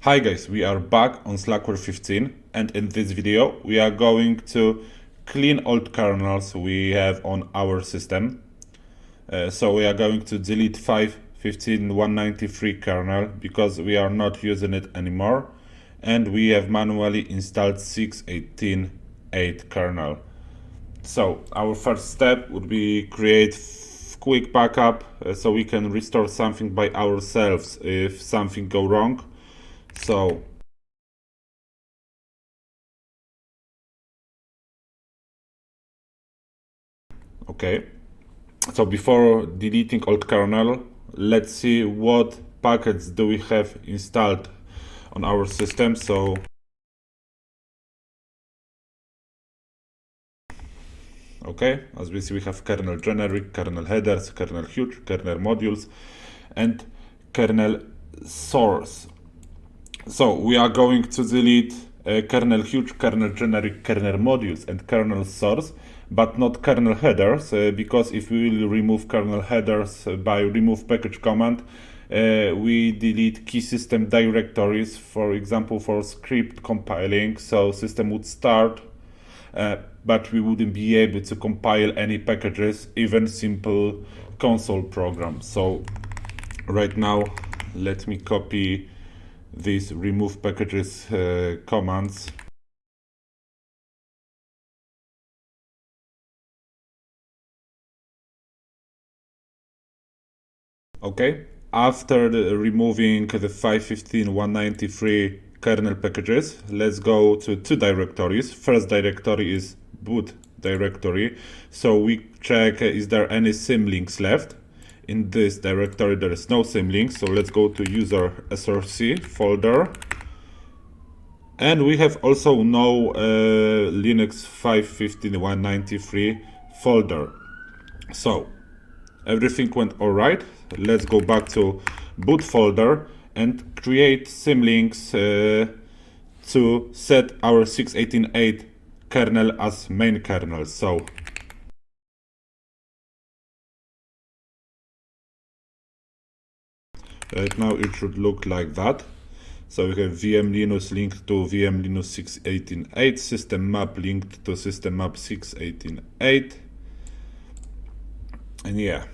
Hi guys, we are back on Slackware 15, and in this video we are going to clean old kernels we have on our system. So we are going to delete 5.15.193 kernel because we are not using it anymore, and we have manually installed 6.18.8 kernel. So our first step would be create quick backup so we can restore something by ourselves if something go wrong. So okay, so before deleting old kernel, let's see what packets do we have installed on our system. So okay, as we see, we have kernel generic, kernel headers, kernel huge, kernel modules, and kernel source. So we are going to delete kernel huge, kernel generic, kernel modules, and kernel source, but not kernel headers, because if we will remove kernel headers by remove package command, we delete key system directories, for example, for script compiling. So system would start, but we wouldn't be able to compile any packages, even simple console programs. So right now, let me copy these remove packages commands. Okay, after removing the 5.15.193 kernel packages, let's go to two directories. First directory is boot directory, so we check is there any symlinks left. In this directory there is no symlinks, so let's go to user src folder, and we have also no Linux 5.15.193 folder. So everything went all right. Let's go back to boot folder and create symlinks to set our 6.18.8 kernel as main kernel. So right now it should look like that. So we have VM Linux linked to VM Linux 6.18.8, system map linked to system map 6.18.8, and yeah.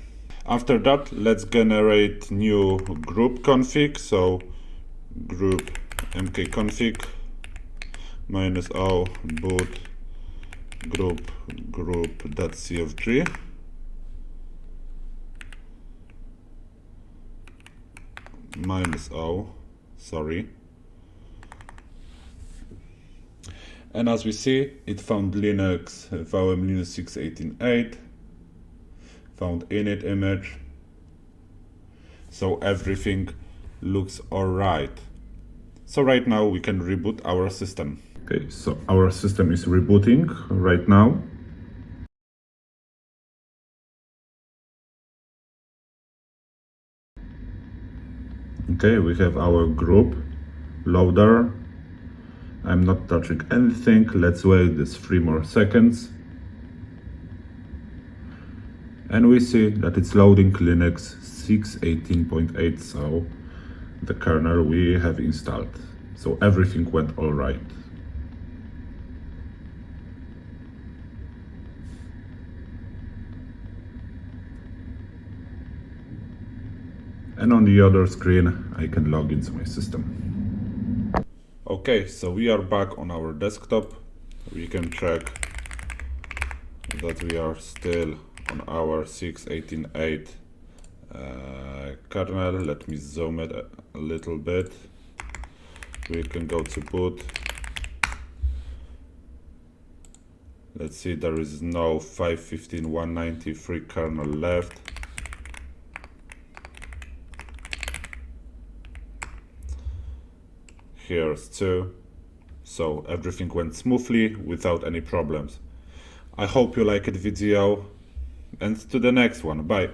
After that, let's generate new GRUB config. So GRUB mkconfig -o boot group.cfg -o, sorry. And as we see, it found Linux, VM Linux 6.18.8, found init image, so everything looks alright. So right now we can reboot our system. Okay, so our system is rebooting right now. Okay, we have our GRUB loader. I'm not touching anything. Let's wait this 3 more seconds. And we see that it's loading Linux 6.18.8, so the kernel we have installed. So everything went all right. And on the other screen, I can log into my system. Okay, so we are back on our desktop. We can check that we are still on our 6.18.8 kernel. Let me zoom it a little bit. We can go to boot. Let's see, there is no 5.15.193 kernel left. Here's 2. So everything went smoothly without any problems. I hope you liked the video, and to the next one. Bye.